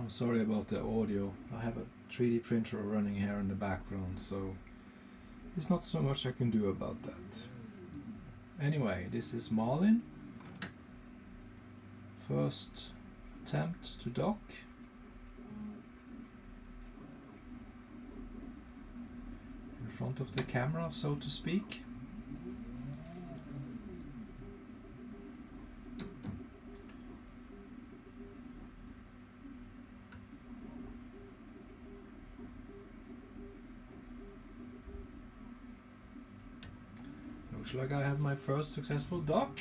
I'm sorry about the audio. I have a 3D printer running here in the background, so there's not so much I can do about that. Anyway, this is Marlin. First attempt to dock. In front of the camera, so to speak. Looks like I have my first successful dock.